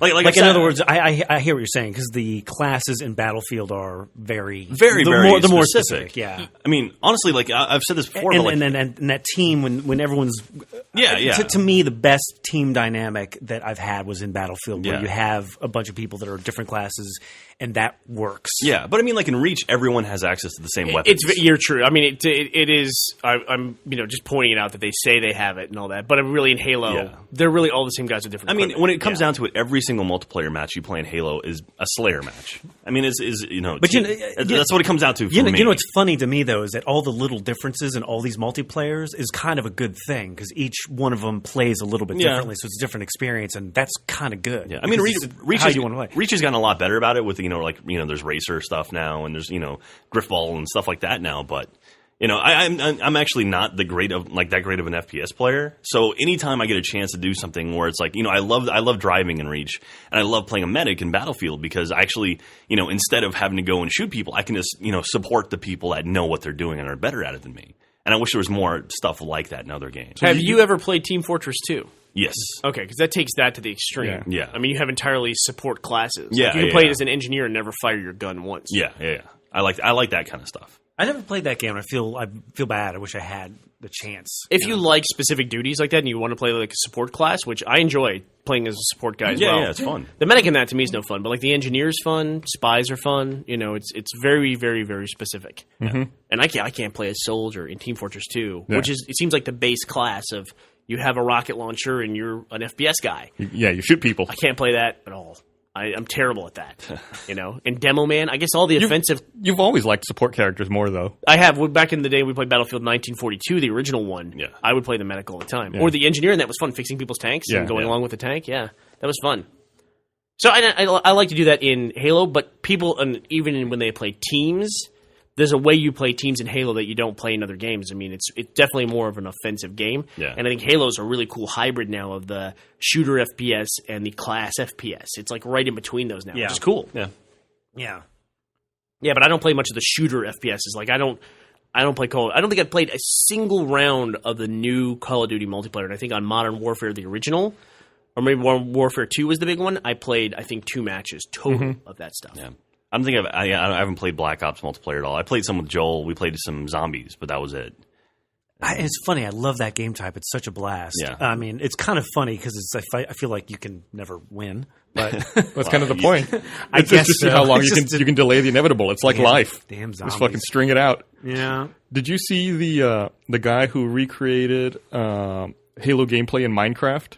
Like in other words, I hear what you're saying because the classes in Battlefield are very very more specific. Yeah, I mean, honestly, like I've said this before, and that team when everyone's To me, the best team dynamic that I've had was in Battlefield, where you have a bunch of people that are different classes, and that works. Yeah, but I mean, like in Reach, everyone has access to the same weapons. You're true. I mean, it is. I'm just pointing it out that they say they have it and all that, but really in Halo, they're really all the same guys with different. I mean, when it comes down to it, every single multiplayer match you play in Halo is a Slayer match. I mean, but that's what it comes down to. For me. You know what's funny to me though is that all the little differences in all these multiplayers is kind of a good thing because each one of them plays a little bit differently, so it's a different experience, and that's kind of good. Yeah, I mean, Reach has gotten a lot better about it with there's racer stuff now, and there's Griffball and stuff like that now, but. I'm actually not that great of an FPS player. So anytime I get a chance to do something where it's like, I love driving in Reach, and I love playing a medic in Battlefield because I actually, instead of having to go and shoot people, I can just, support the people that know what they're doing and are better at it than me. And I wish there was more stuff like that in other games. Have you ever played Team Fortress 2? Yes. Okay, because that takes that to the extreme. Yeah. I mean, you have entirely support classes. Yeah. Like you can play it as an engineer and never fire your gun once. Yeah. I like that kind of stuff. I never played that game. I feel bad. I wish I had the chance. If you like specific duties like that and you want to play like a support class, which I enjoy playing as a support guy as well. Yeah, it's fun. The medic in that to me is no fun, but like the engineer's fun, spies are fun. It's very, very, very specific. Mm-hmm. And I can't play a soldier in Team Fortress 2, which is, it seems like the base class of you have a rocket launcher and you're an FPS guy. You shoot people. I can't play that at all. I'm terrible at that, And Demo Man, I guess all the offensive... You've always liked support characters more, though. I have. Back in the day, we played Battlefield 1942, the original one. Yeah. I would play the medic all the time. Yeah. Or the engineer, and that was fun, fixing people's tanks and going along with the tank. Yeah, that was fun. So I like to do that in Halo, but people, and even when they play teams... There's a way you play teams in Halo that you don't play in other games. I mean, it's definitely more of an offensive game. Yeah. And I think Halo's a really cool hybrid now of the shooter FPS and the class FPS. It's like right in between those now, which is cool. Yeah. Yeah. Yeah, but I don't play much of the shooter FPSs. Like I don't play Call. I don't think I've played a single round of the new Call of Duty multiplayer. And I think on Modern Warfare, the original, or maybe Modern Warfare 2 was the big one. I played, I think, 2 matches total of that stuff. Yeah. I'm thinking I haven't played Black Ops multiplayer at all. I played some with Joel. We played some zombies, but that was it. It's funny. I love that game type. It's such a blast. Yeah. I mean, it's kind of funny because I feel like you can never win. But That's kind of the point. I It's guess just so. how long It's you can delay the inevitable. It's like life. Damn Just zombies. fucking string it out. Yeah. Did you see the guy who recreated Halo gameplay in Minecraft?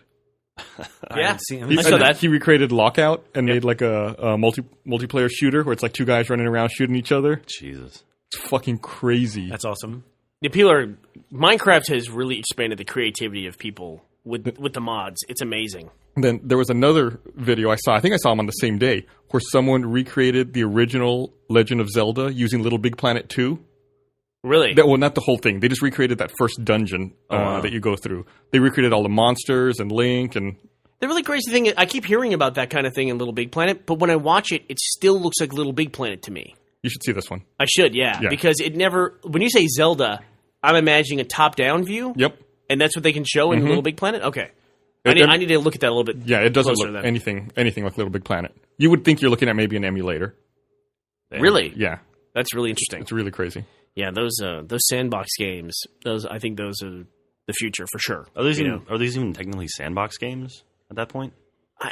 Yeah. I saw that. He recreated Lockout and made like a multiplayer shooter where it's like two guys running around shooting each other. Jesus. It's fucking crazy. That's awesome. The Minecraft has really expanded the creativity of people with the mods. It's amazing. And then there was another video I saw. I think I saw him on the same day where someone recreated the original Legend of Zelda using Little Big Planet 2. Really? Well, not the whole thing. They just recreated that first dungeon that you go through. They recreated all the monsters and Link and... The really crazy thing is I keep hearing about that kind of thing in Little Big Planet, but when I watch it, it still looks like Little Big Planet to me. You should see this one. I should, yeah. Because it never... When you say Zelda, I'm imagining a top-down view. Yep. And that's what they can show in Little Big Planet? Okay. I need to look at that a little bit. Yeah, it doesn't closer look then. anything like Little Big Planet. You would think you're looking at maybe an emulator. Really? Yeah, That's really interesting. it's really crazy. Yeah, those sandbox games, I think those are the future for sure. Are these even technically sandbox games at that point?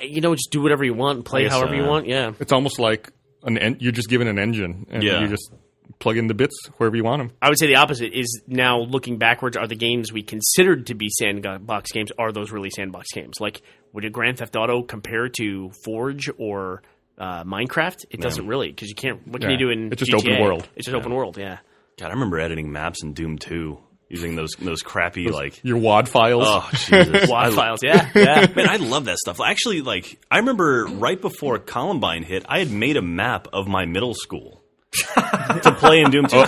Just do whatever you want and play I guess however so, you yeah. want. Yeah. It's almost like you're just given an engine and Yeah. you just plug in the bits wherever you want them. I would say the opposite is now looking backwards. Are the games we considered to be sandbox games, are those really sandbox games? Like, would a Grand Theft Auto compare to Forge or Minecraft? It doesn't really, because you can't. What can you do in It's just GTA? open world. It's just open world, yeah. God, I remember editing maps in Doom 2 using those crappy like. Your WAD files. Oh Jesus! WAD files, yeah. Man, I love that stuff. Actually, I remember right before Columbine hit, I had made a map of my middle school to play in Doom 2. No,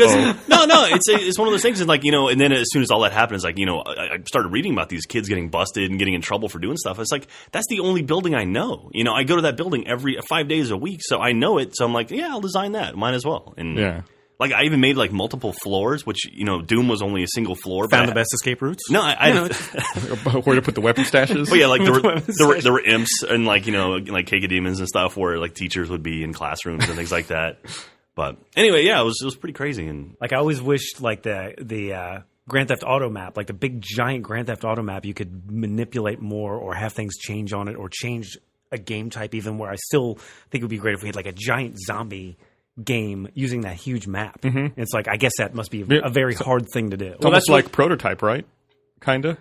it's one of those things. And and then as soon as all that happened, I started reading about these kids getting busted and getting in trouble for doing stuff. It's like that's the only building I know. I go to that building every 5 days a week, so I know it. So I'm like, yeah, I'll design that. Might as well. And Yeah. I even made multiple floors, which Doom was only a single floor. Found the best escape routes? No, Where to put the weapon stashes. But yeah, there were imps and cacodemons and stuff where teachers would be in classrooms and things like that. But anyway, yeah, it was pretty crazy. And I always wished the Grand Theft Auto map, the big giant Grand Theft Auto map, you could manipulate more or have things change on it or change a game type even, where I still think it would be great if we had a giant zombie game using that huge map. Mm-hmm. It's I guess that must be a very hard thing to do. It's almost like Prototype, right? Kinda.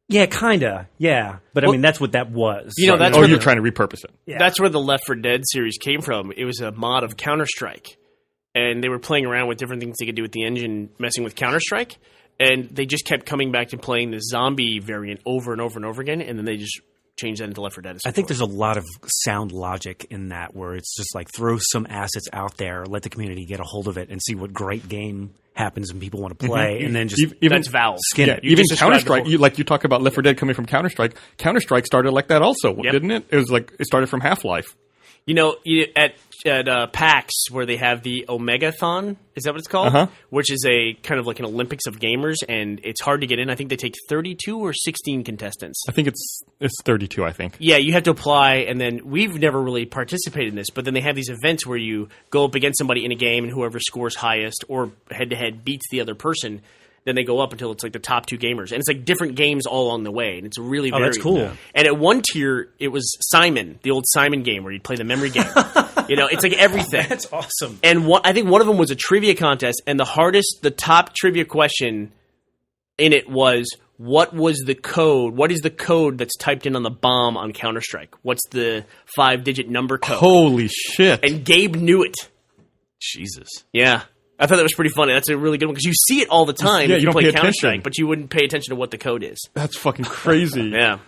Yeah, kinda. Yeah, but I mean that's what that was. That's or where you're trying to repurpose it. Yeah. That's where the Left 4 Dead series came from. It was a mod of Counter-Strike. And they were playing around with different things they could do with the engine, messing with Counter-Strike. And they just kept coming back to playing the zombie variant over and over and over again. And then they just changed that into Left 4 Dead. I think there's a lot of sound logic in that, where it's just throw some assets out there, let the community get a hold of it, and see what great game happens when people want to play, and then just that's Valve. Skin it. Even Counter-Strike, you talk about Left 4 Dead coming from Counter-Strike. Counter-Strike started like that also, didn't it? It was it started from Half-Life. At PAX, where they have the Omegathon, is that what it's called? Uh-huh. Which is a kind of an Olympics of gamers, and it's hard to get in. I think they take 32 or 16 contestants. I think it's 32, I think. Yeah, you have to apply, and then we've never really participated in this, but then they have these events where you go up against somebody in a game, and whoever scores highest or head-to-head beats the other person. Then they go up until it's the top two gamers. And it's different games all along the way. And it's really very... that's cool. Yeah. And at one tier, it was Simon, the old Simon game where you'd play the memory game. It's everything. That's awesome. And I think one of them was a trivia contest. And the top trivia question in it was, what was the code? What is the code that's typed in on the bomb on Counter-Strike? What's the 5-digit number code? Holy shit. And Gabe knew it. Jesus. Yeah. I thought that was pretty funny. That's a really good one because you see it all the time Yeah, if you don't play pay Counter-Strike, attention. but you wouldn't pay attention to what the code is. That's fucking crazy. Yeah.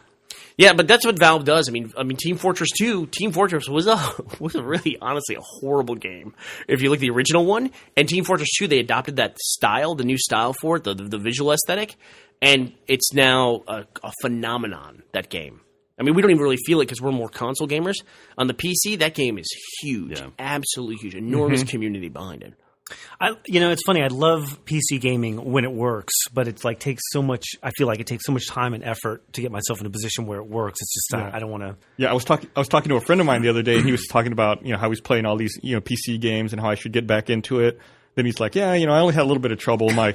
Yeah, but that's what Valve does. I mean, Team Fortress 2, Team Fortress was a really, honestly, a horrible game. If you look at the original one, and Team Fortress 2, they adopted that style, the new style for it, the visual aesthetic, and it's now a phenomenon, that game. I mean, we don't even really feel it because we're more console gamers. On the PC, that game is huge. Yeah. Absolutely huge. Enormous community behind it. It's funny. I love PC gaming when it works, but it's takes so much. I feel like it takes so much time and effort to get myself in a position where it works. It's just I don't want to. Yeah, I was talking to a friend of mine the other day, and he was talking about how he's playing all these PC games and how I should get back into it. then he's like, yeah, I only had a little bit of trouble. My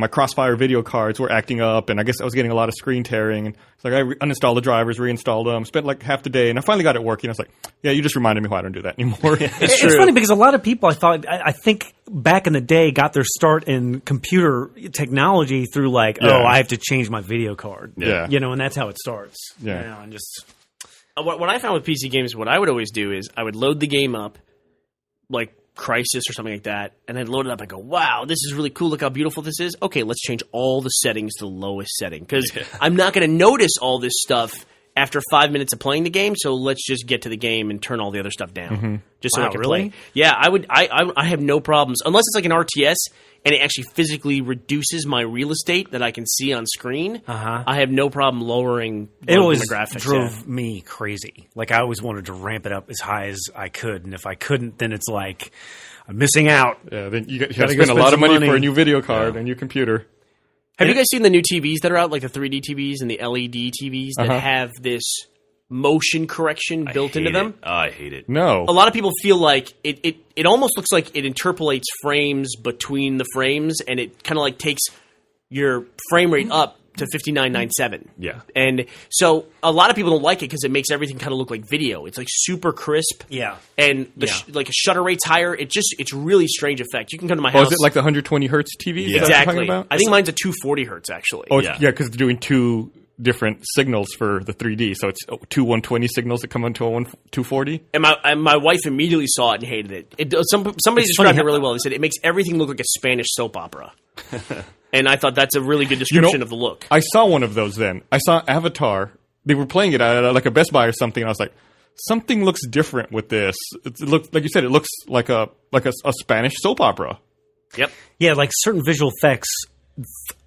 Crossfire video cards were acting up, and I guess I was getting a lot of screen tearing. And it's like I uninstalled the drivers, reinstalled them, spent like half the day, and I finally got it working. I was like, yeah, you just reminded me why I don't do that anymore. It's funny because a lot of people, I think back in the day, got their start in computer technology through like, I have to change my video card. Yeah. And that's how it starts. Yeah. And just What I found with PC games, what I would always do is I would load the game up, like Crisis or something like that, and I'd load it up and go, wow, this is really cool. Look how beautiful this is. Okay, let's change all the settings to the lowest setting because I'm not going to notice all this stuff after 5 minutes of playing the game, so let's just get to the game and turn all the other stuff down just so I can play. Yeah, I have no problems. Unless it's like an RTS and it actually physically reduces my real estate that I can see on screen, I have no problem lowering it always the graphics. Drove me crazy. Like, I always wanted to ramp it up as high as I could, and if I couldn't, then it's like I'm missing out. Yeah, then you got to spend a lot of money for a new video card and new computer. Have you guys seen the new TVs that are out, like the 3D TVs and the LED TVs that have this motion correction built into them? Oh, I hate it. No. A lot of people feel like it almost looks like it interpolates frames between the frames, and it kind of like takes your frame rate up to 59.97. Yeah. And so a lot of people don't like it because it makes everything kind of look like video. It's like super crisp. Yeah. And like a shutter rate's higher. It's really strange effect. You can come to my house. Oh, is it like the 120 hertz TV? Yeah. Exactly. I think mine's a 240 hertz actually. Oh, yeah, because they're doing two different signals for the 3D. So it's two 120 signals that come into a 240. And my wife immediately saw it and hated it. Somebody described it really well. They said it makes everything look like a Spanish soap opera. And I thought that's a really good description of the look. I saw one of those then. I saw Avatar. They were playing it at like a Best Buy or something, and I was like, something looks different with this. It looks, like you said, it looks like a Spanish soap opera. Yep. Yeah, like certain visual effects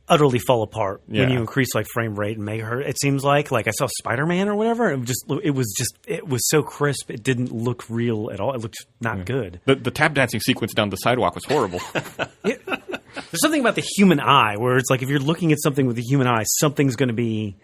utterly fall apart when you increase like frame rate and megahertz. It seems like I saw Spider-Man or whatever. It was so crisp. It didn't look real at all. It looked not good. The tap dancing sequence down the sidewalk was horrible. There's something about the human eye where it's like if you're looking at something with the human eye, something's going to be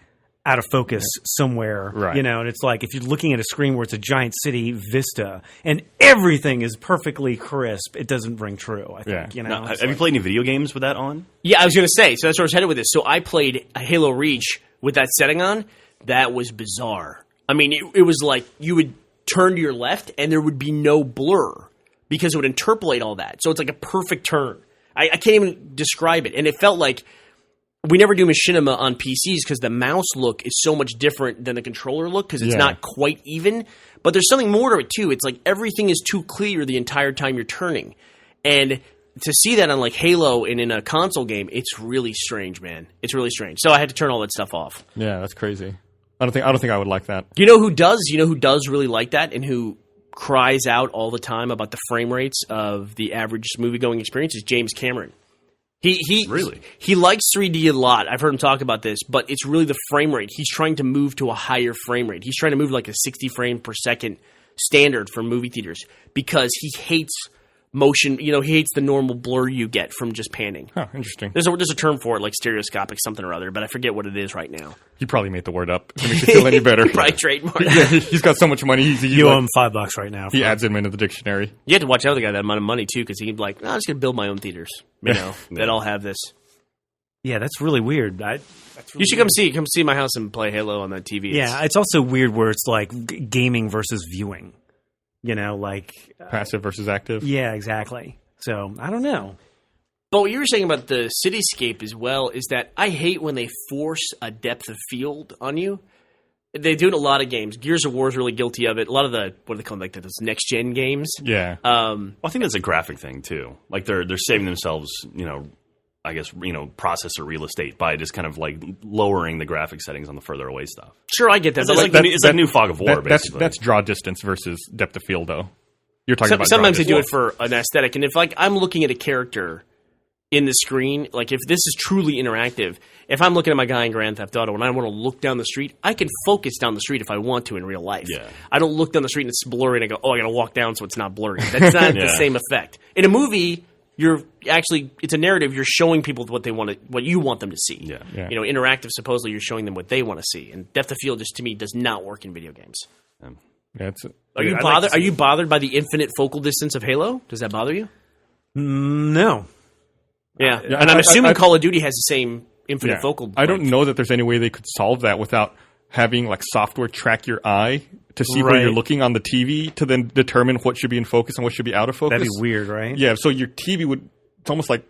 out of focus somewhere, right. And it's like if you're looking at a screen where it's a giant city vista and everything is perfectly crisp, it doesn't ring true, I think. Now, have you played any video games with that on? Yeah, I was going to say, so that's where I was headed with this. So I played Halo Reach with that setting on. That was bizarre. I mean, it was like you would turn to your left and there would be no blur because it would interpolate all that. So it's like a perfect turn. I can't even describe it. And it felt like we never do machinima on PCs because the mouse look is so much different than the controller look because it's not quite even. But there's something more to it, too. It's like everything is too clear the entire time you're turning. And to see that on like Halo and in a console game, it's really strange, man. It's really strange. So I had to turn all that stuff off. Yeah, that's crazy. I don't think I would like that. You know who does? You know who does really like that and who cries out all the time about the frame rates of the average movie-going experience is James Cameron. He likes 3D a lot. I've heard him talk about this, but it's really the frame rate. He's trying to move to a higher frame rate. He's trying to move like a 60 frame per second standard for movie theaters because he hates motion. He hates the normal blur you get from just panning. Huh, interesting. There's a term for it, like stereoscopic something or other, but I forget what it is right now. He probably made the word up. If it makes you feel any better. Probably trademark. Yeah, he's got so much money. You owe him $5 right now. He adds him into the dictionary. You have to watch out the guy that amount of money too, because he'd be like, I'm just going to build my own theaters. That all have this. Yeah, that's really weird. You should come see my house and play Halo on that TV. Yeah, it's also weird where it's like gaming versus viewing. Passive versus active. Yeah, exactly. So, I don't know. But what you were saying about the cityscape as well is that I hate when they force a depth of field on you. They do it in a lot of games. Gears of War is really guilty of it. A lot of the, what do they call them, like those next-gen games. Yeah. Well, I think that's a graphic thing, too. Like, they're saving themselves, I guess, processor real estate by just kind of like lowering the graphic settings on the further away stuff. Sure, I get that. It's like new Fog of War, basically. That's draw distance versus depth of field, though. You're talking about sometimes they do it for an aesthetic, and if I'm looking at a character in the screen, like if this is truly interactive, if I'm looking at my guy in Grand Theft Auto and I want to look down the street, I can focus down the street if I want to in real life. Yeah. I don't look down the street and it's blurry and I go, I got to walk down so it's not blurry. That's not the same effect. In a movie, it's a narrative. You're showing people what you want them to see. Yeah. Interactive. Supposedly, you're showing them what they want to see, and depth of field just to me does not work in video games. Yeah, Are you bothered by the infinite focal distance of Halo? Does that bother you? No. Yeah, and I'm assuming Call of Duty has the same infinite focal. I don't know that there's any way they could solve that without having like software track your eye to see where you're looking on the TV to then determine what should be in focus and what should be out of focus. That'd be weird, right? Yeah, so your TV would, it's almost like,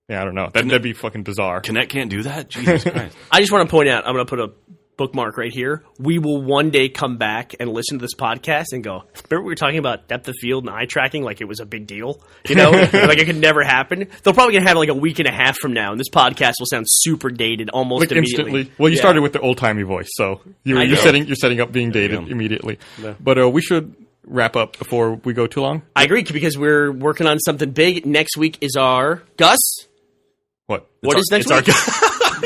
I don't know. That'd be fucking bizarre. Kinect can't do that? Jesus Christ. I just want to point out, I'm going to put a bookmark right here. We will one day come back and listen to this podcast and go, remember we were talking about depth of field and eye tracking like it was a big deal? You know, like it could never happen. They're probably going to have like a week and a half from now, and this podcast will sound super dated almost like immediately. Instantly. Well, you started with the old-timey voice, so you're setting up being dated immediately. Yeah. But we should wrap up before we go too long. I agree, because we're working on something big. Next week is our... Gus? What? What is next week?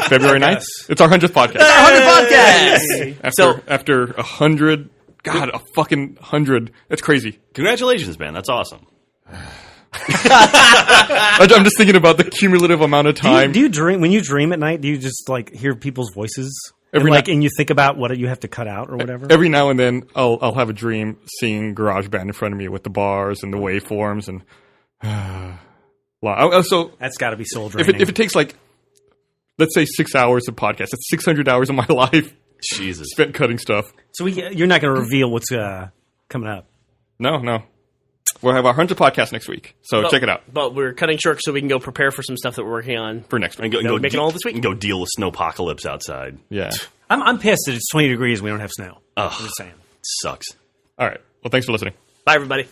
February 9th? It's our 100th podcast. It's our 100th podcast! After 100... God, a fucking 100. That's crazy. Congratulations, man. That's awesome. I'm just thinking about the cumulative amount of time. Do you dream when you dream at night? Do you just like hear people's voices and you think about what you have to cut out or whatever? Every now and then, I'll have a dream seeing GarageBand in front of me with the bars and the waveforms and. Wow. So that's got to be soul draining. If it takes like, let's say 6 hours of podcast, that's 600 hours of my life. Jesus, spent cutting stuff. So you're not going to reveal what's coming up. No. We'll have our 100th podcast next week, so check it out. But we're cutting short so we can go prepare for some stuff that we're working on for next week. And go make it all this week. And go deal with snowpocalypse outside. Yeah, I'm pissed that it's 20 degrees and we don't have snow. Oh, I'm just saying, sucks. All right. Well, thanks for listening. Bye, everybody.